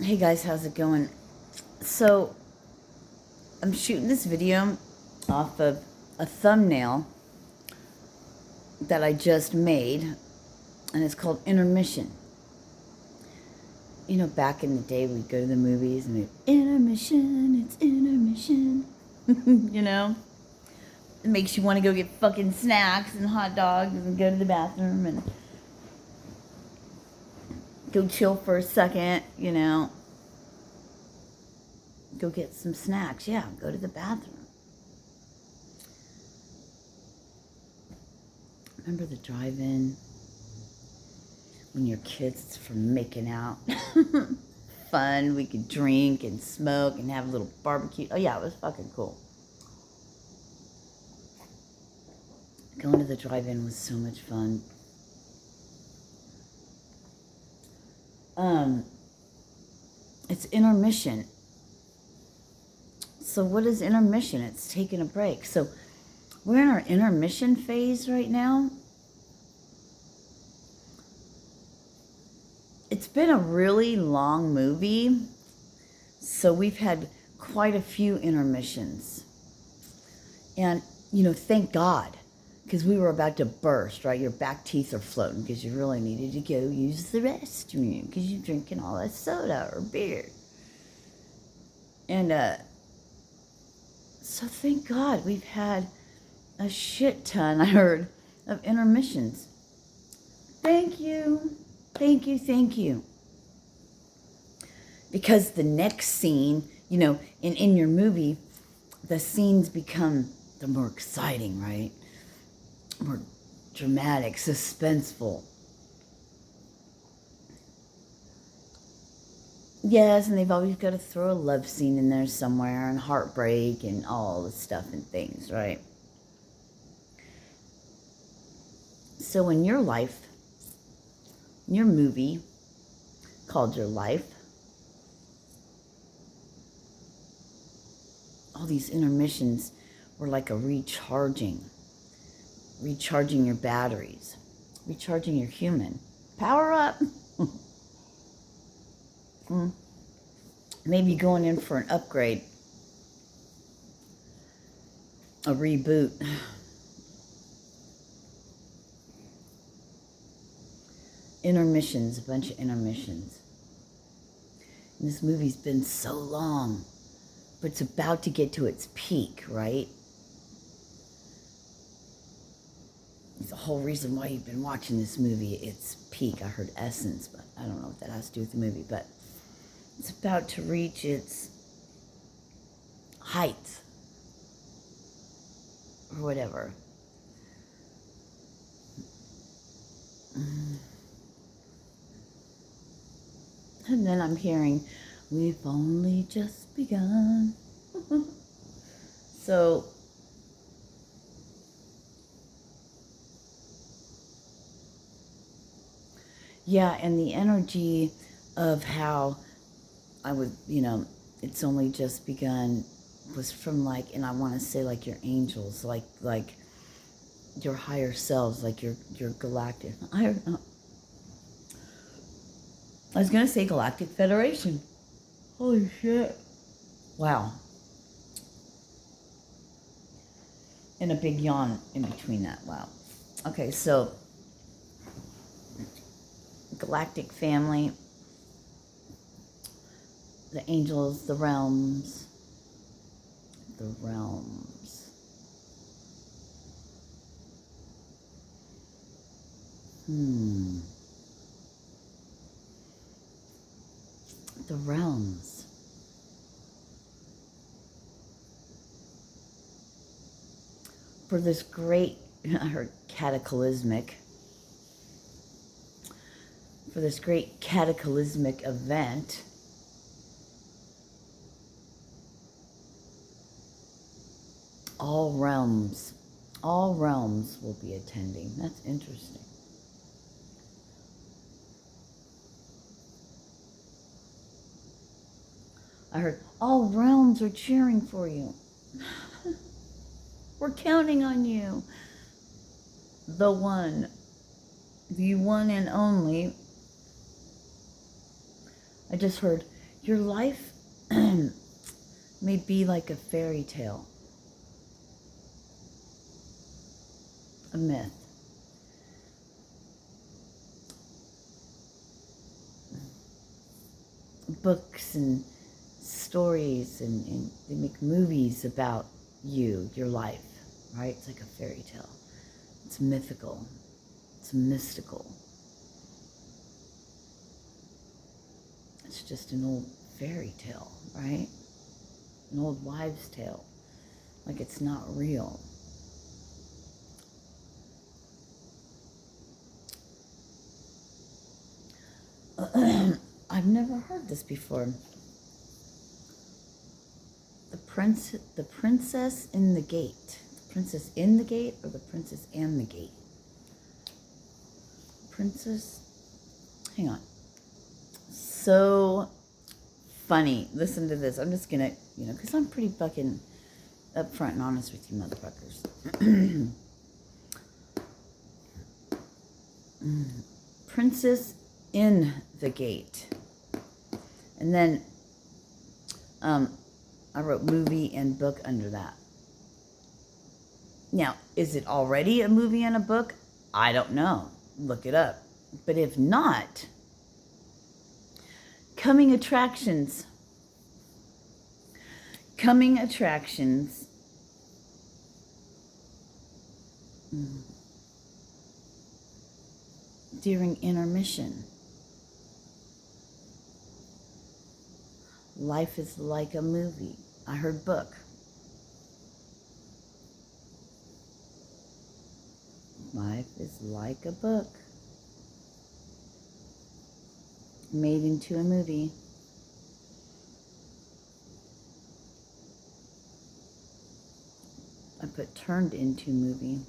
Hey guys, how's it going? So, I'm shooting this video off of a thumbnail that I just made, and it's called Intermission. You know, back in the day, we'd go to the movies and we'd, intermission, it's intermission. You know? It makes you want to go get fucking snacks and hot dogs and go to the bathroom and go chill for a second, you know? Go get some snacks. Yeah, go to the bathroom. Remember the drive-in? When you're kids, it's for making out. Fun. We could drink and smoke and have a little barbecue. Oh, yeah, it was fucking cool. Going to the drive-in was so much fun. It's intermission. So what is intermission? It's taking a break. So we're in our intermission phase right now. It's been a really long movie, so we've had quite a few intermissions. And, you know, thank God, because we were about to burst, right? Your back teeth are floating because you really needed to go use the restroom because you're drinking all that soda or beer. And so thank God we've had a shit ton, I heard, of intermissions. Thank you. Thank you, thank you. Because the next scene, you know, in your movie, the scenes become the more exciting, right? More dramatic, suspenseful. Yes, and they've always got to throw a love scene in there somewhere, and heartbreak, and all the stuff and things, right? So in your life, your movie called Your Life, all these intermissions were like a recharging your batteries, recharging your human. Power up. Maybe going in for an upgrade, a reboot. Intermissions, a bunch of intermissions. And this movie's been so long, but it's about to get to its peak, right? It's the whole reason why you've been watching this movie. It's peak. I heard essence, but I don't know what that has to do with the movie. But it's about to reach its height, or whatever. And then I'm hearing, we've only just begun. So, yeah, and the energy of how I would, you know, it's only just begun was from like, and I want to say like your angels, like your higher selves, like your galactic. I was going to say Galactic Federation. Holy shit. Wow. And a big yawn in between that. Wow. Okay, so galactic family, the angels, the realms. The realms. The realms. For this great, I heard cataclysmic, for this great cataclysmic event, all realms will be attending. That's interesting. I heard all realms are cheering for you. We're counting on you. The one and only. I just heard, your life may be like a fairy tale, a myth. Books and stories, and they make movies about you, your life, right? It's like a fairy tale. It's mythical. It's mystical. It's just an old fairy tale, right? An old wives' tale. Like it's not real. I've never heard this before. The princess in the gate. The princess in the gate, or the princess and the gate? Princess, hang on. So funny. Listen to this. I'm just gonna, because I'm pretty fucking upfront and honest with you motherfuckers. Princess in the gate. And then I wrote movie and book under that. Now, is it already a movie and a book? I don't know. Look it up. But if not, coming attractions. Coming attractions. During intermission. Life is like a movie. I heard book. Life is like a book. Made into a movie. I put turned into movie.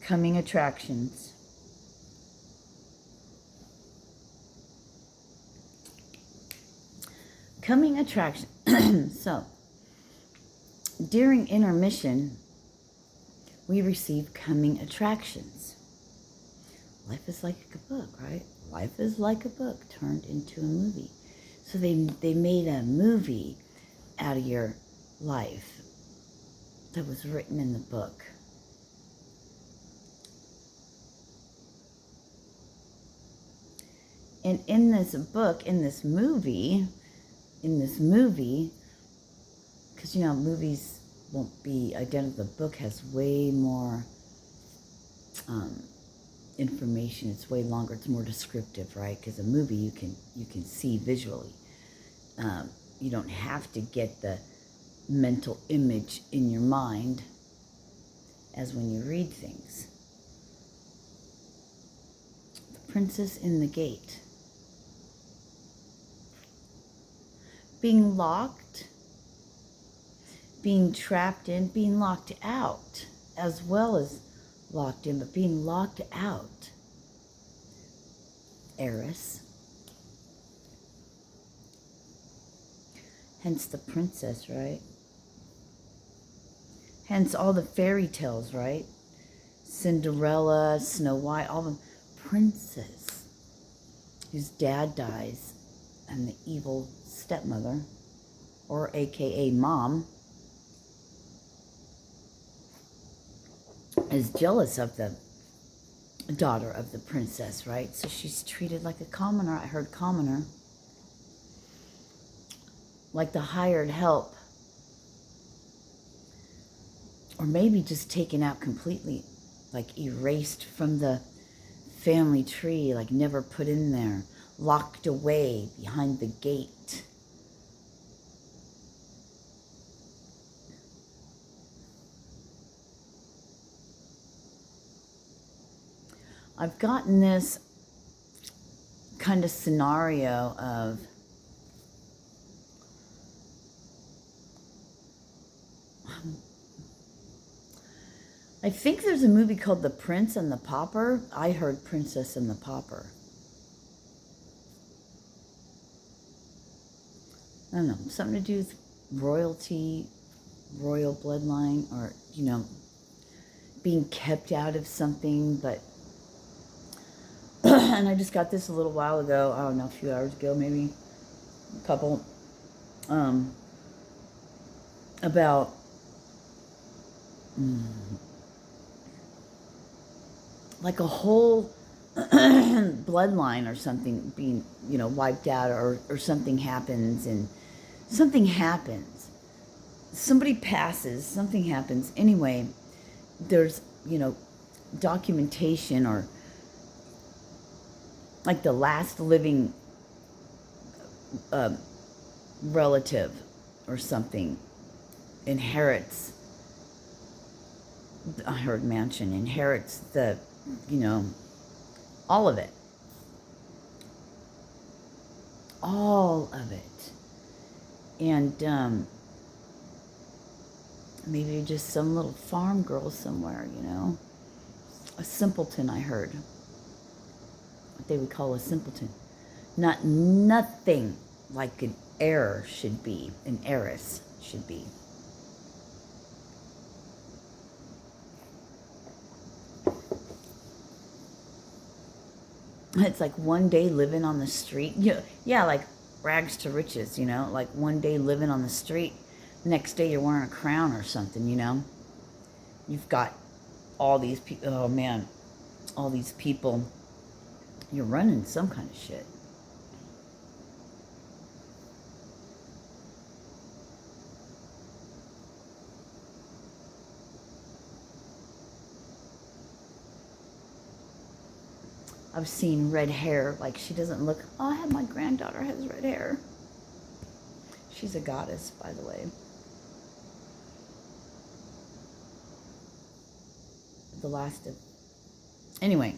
Coming attractions. Coming attraction. So, during intermission, we receive coming attractions. Life is like a book, right? Life is like a book turned into a movie. So they made a movie out of your life that was written in the book. And in this book, in this movie, because movies won't be identical. The book has way more information. It's way longer. It's more descriptive, right? Because a movie you can see visually. You don't have to get the mental image in your mind as when you read things. The Princess in the Gate. Being locked, being trapped in, being locked out, as well as locked in, but being locked out. Heiress. Hence the princess, right? Hence all the fairy tales, right? Cinderella, Snow White, all the princess whose dad dies, and the evil stepmother, or AKA mom, is jealous of the daughter of the princess, right? So she's treated like a commoner. I heard commoner. Like the hired help. Or maybe just taken out completely, like erased from the family tree, like never put in there, locked away behind the gate. I've gotten this kind of scenario of I think there's a movie called The Prince and the Pauper. I heard Princess and the Pauper. I don't know, something to do with royalty, royal bloodline, or, being kept out of something, but and I just got this a little while ago. I don't know, a few hours ago, maybe a couple. About like a whole bloodline or something being, wiped out, or something happens, and something happens. Somebody passes, something happens. Anyway, there's, documentation, or like the last living relative or something inherits, I heard mansion, inherits the, all of it. All of it. And maybe you're just some little farm girl somewhere, a simpleton, I heard. What they would call a simpleton. Nothing like an heir should be, an heiress should be. It's like one day living on the street. Yeah, like rags to riches, like one day living on the street. Next day you're wearing a crown or something, You've got all these people, oh man, all these people. You're running some kind of shit. I've seen red hair, like she doesn't look, my granddaughter has red hair. She's a goddess, by the way. The last of, anyway.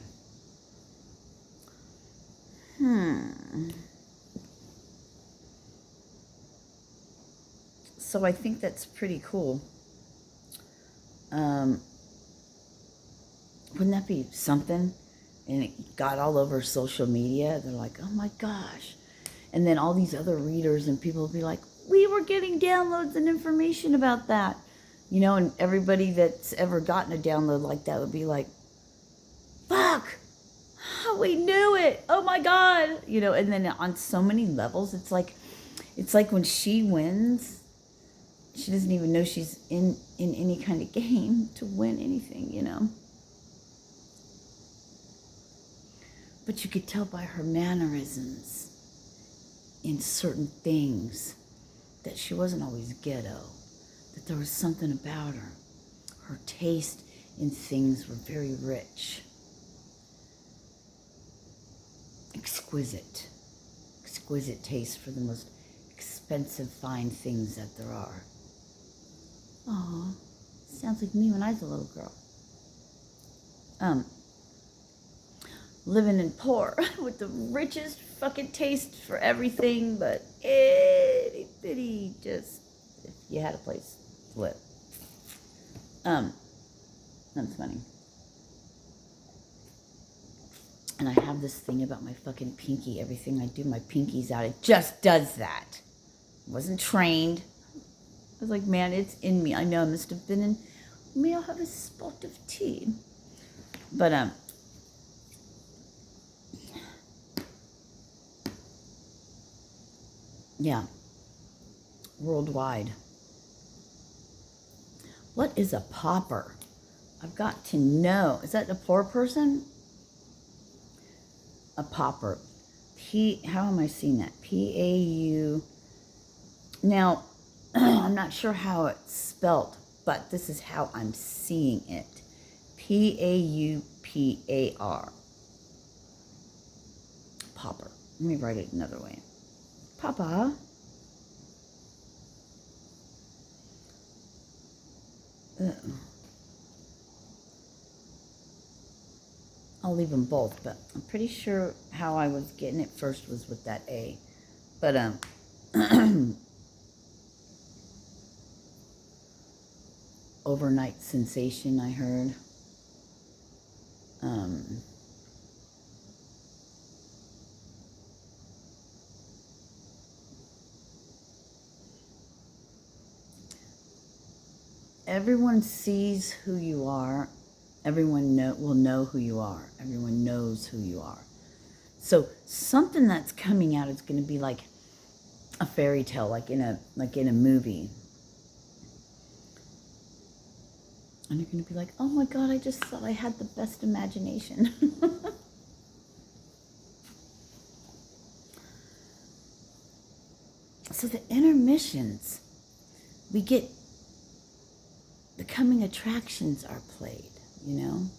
So I think that's pretty cool. Wouldn't that be something? And it got all over social media. They're like, oh my gosh. And then all these other readers and people would be like, we were getting downloads and information about that. And everybody that's ever gotten a download like that would be like, fuck, we knew it. Oh my God. And then on so many levels, it's like when she wins, she doesn't even know she's in any kind of game to win anything, But you could tell by her mannerisms in certain things that she wasn't always ghetto, that there was something about her. Her taste in things were very rich. Exquisite taste for the most expensive, fine things that there are. Oh, sounds like me when I was a little girl. Living in poor with the richest fucking taste for everything, but itty bitty, just if you had a place to live. That's funny. And I have this thing about my fucking pinky. Everything I do, my pinky's out. It just does that. I wasn't trained. I was like, man, it's in me. I know I must have been in. May I have a spot of tea? But yeah, worldwide. What is a pauper? I've got to know. Is that a poor person? A pauper. How am I seeing that? P-A-U. Now, I'm not sure how it's spelt, but this is how I'm seeing it. P-A-U-P-A-R. Pauper. Let me write it another way. Papa. I'll leave them both, but I'm pretty sure how I was getting it first was with that A. But, overnight sensation, I heard. Everyone sees who you are. Everyone will know who you are. Everyone knows who you are. So something that's coming out is going to be like a fairy tale, like in a movie. And you're going to be like, oh my God, I just thought I had the best imagination. So the intermissions, we get the coming attractions are played, you know?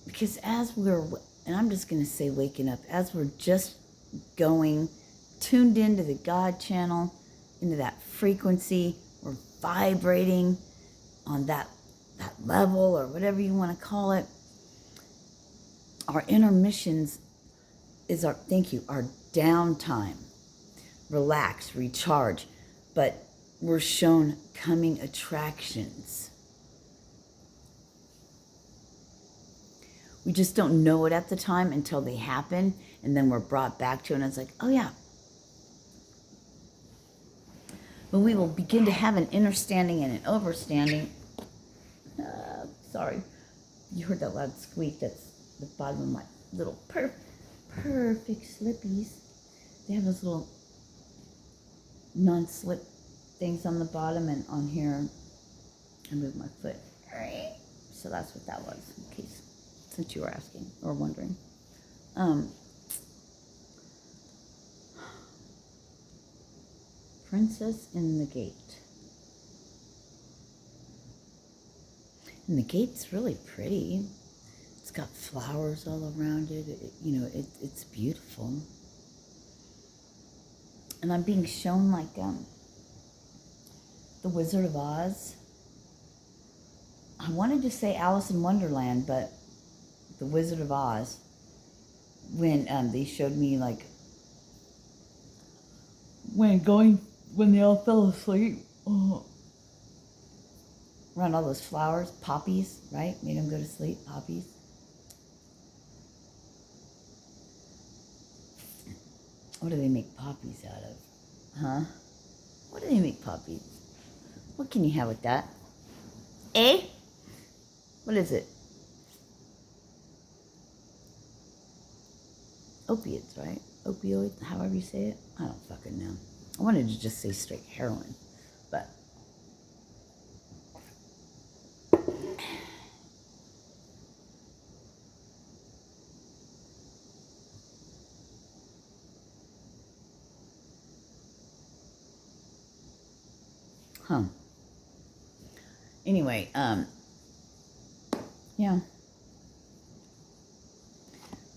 Because as we're, and I'm just going to say waking up, as we're just going tuned into the God channel, into that frequency, we're vibrating on that level or whatever you want to call it. Our intermissions is our, thank you, our downtime. Relax, recharge. But we're shown coming attractions. We just don't know it at the time until they happen, and then we're brought back to it, and it's like, oh yeah. But we will begin to have an understanding and an overstanding. Sorry, you heard that loud squeak. That's the bottom of my little perfect slippies. They have those little non-slip things on the bottom, and on here, I moved my foot. So that's what that was, in case, since you were asking or wondering. Princess in the Gate. And the gate's really pretty. It's got flowers all around it. It's beautiful. And I'm being shown like the Wizard of Oz. I wanted to say Alice in Wonderland, but the Wizard of Oz, when they showed me like when they all fell asleep around all those flowers, poppies, right? Made them go to sleep, poppies. What do they make poppies out of? Huh? What do they make poppies? What can you have with that? Eh? What is it? Opiates, right? Opioid, however you say it. I don't fucking know. I wanted to just say straight heroin, but anyway, yeah.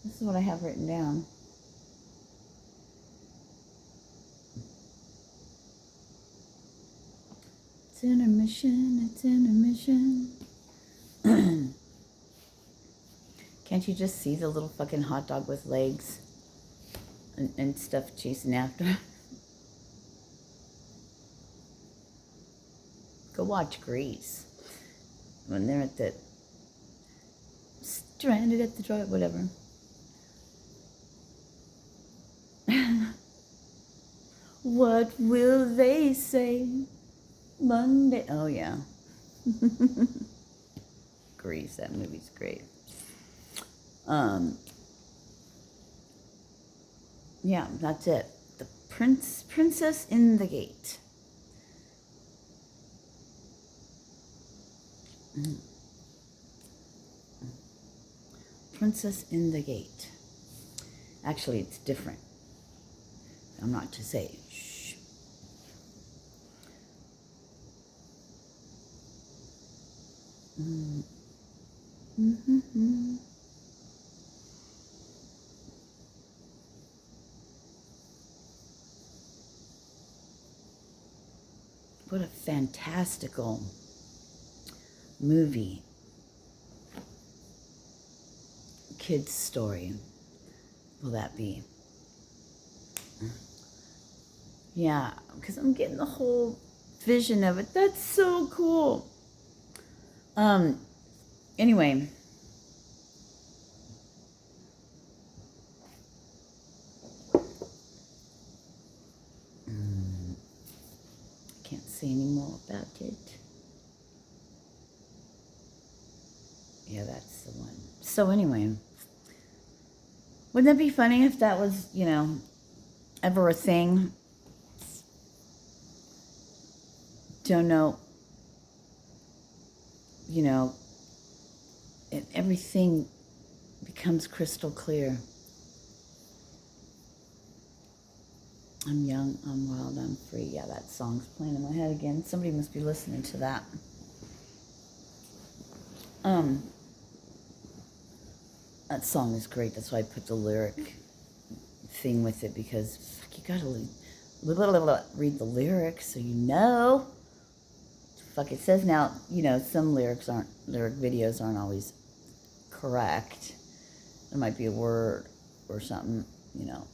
This is what I have written down. It's intermission, it's intermission. Can't you just see the little fucking hot dog with legs and stuff chasing after? Go watch Grease. When they're at the stranded at the drive, whatever. What will they say Monday? Oh yeah. Grease, that movie's great. Yeah, that's it. The Princess in the Gate. Princess in the Gate. Actually, it's different. I'm not to say. Shh. What a fantastical movie. Kids' story will that be? Yeah, because I'm getting the whole vision of it. That's so cool. Anyway. Can't say any more about it. Yeah, that's the one. So anyway, wouldn't that be funny if that was, you know, ever a thing? Don't know, you know, and everything becomes crystal clear. I'm young, I'm wild, I'm free. Yeah, that song's playing in my head again. Somebody must be listening to that. That song is great. That's why I put the lyric thing with it, because fuck, you gotta read the lyrics so you know. Fuck, it says now, you know, some lyric videos aren't always correct. There might be a word or something, you know,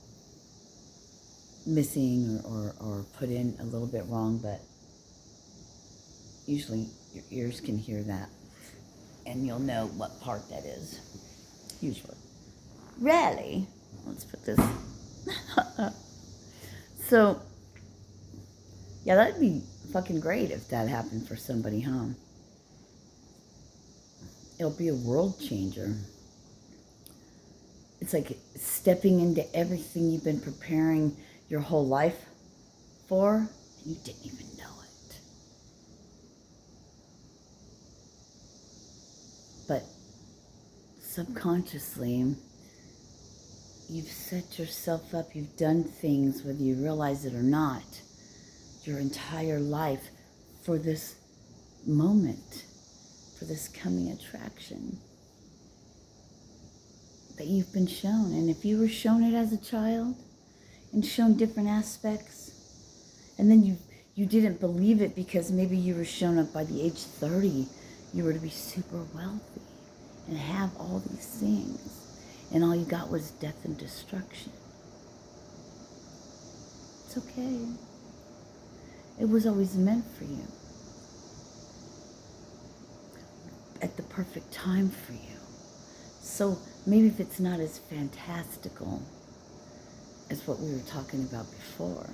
missing or put in a little bit wrong, but usually your ears can hear that and you'll know what part that is. Usually. Rarely. Let's put this. So, yeah, that'd be fucking great if that happened for somebody, huh? It'll be a world changer. It's like stepping into everything you've been preparing your whole life for, and you didn't even know it. But subconsciously, you've set yourself up, you've done things, whether you realize it or not, your entire life for this moment, for this coming attraction that you've been shown. And if you were shown it as a child and shown different aspects, and then you didn't believe it because maybe you were shown up by the age 30, you were to be super wealthy and have all these things, and all you got was death and destruction. It's okay. It was always meant for you. At the perfect time for you. So maybe if it's not as fantastical as what we were talking about before,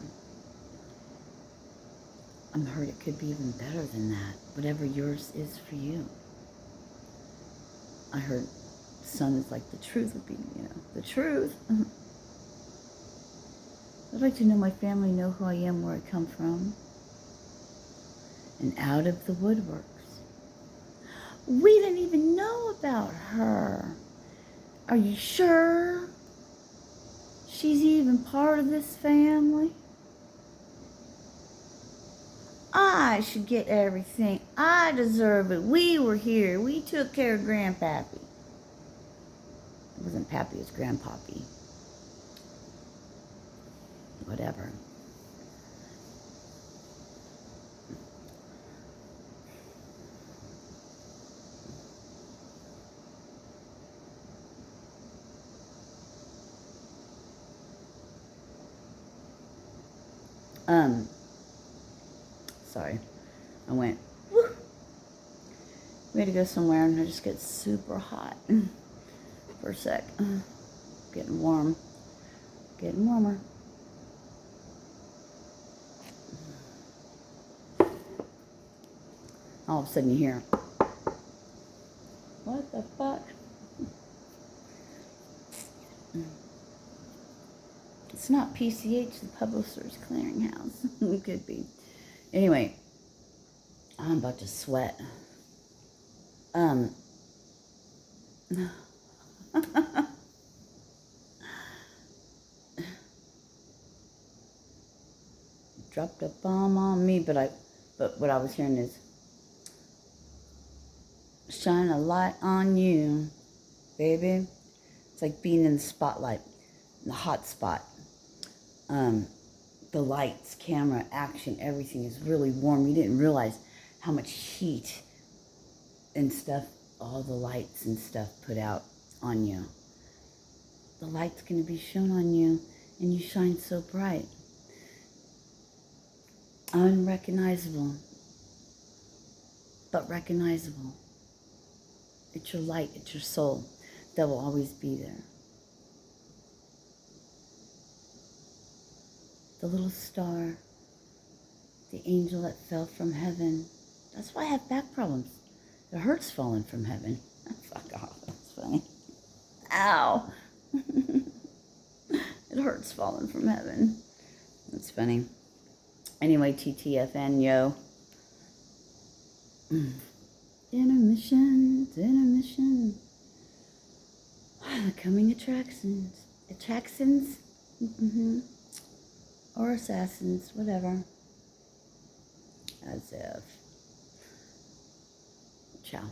I'm heard it could be even better than that. Whatever yours is for you. I heard sun is like the truth would be, you know, the truth. I'd like to know my family, know who I am, where I come from. And out of the woodworks. We didn't even know about her. Are you sure she's even part of this family? I should get everything. I deserve it. We were here. We took care of Grandpappy. It wasn't Pappy, it was Grandpappy. Whatever. Sorry. I went, woo. We had to go somewhere and I just get super hot for a sec. Getting warm. Getting warmer. All of a sudden you hear, what the fuck? It's not PCH, the Publishers Clearinghouse. It could be. Anyway, I'm about to sweat. Dropped a bomb on me, but what I was hearing is, shine a light on you, baby. It's like being in the spotlight, in the hot spot. The lights, camera, action, everything is really warm. You didn't realize how much heat and stuff all the lights and stuff put out on you. The light's going to be shown on you, and you shine so bright. Unrecognizable, but recognizable. It's your light, it's your soul that will always be there. The little star, the angel that fell from heaven. That's why I have back problems. It hurts falling from heaven. Fuck off. That's funny. Ow. It hurts falling from heaven. That's funny. Anyway, TTFN, yo. Intermission. The coming attractions. Attractions? Or assassins, whatever. As if. Ciao.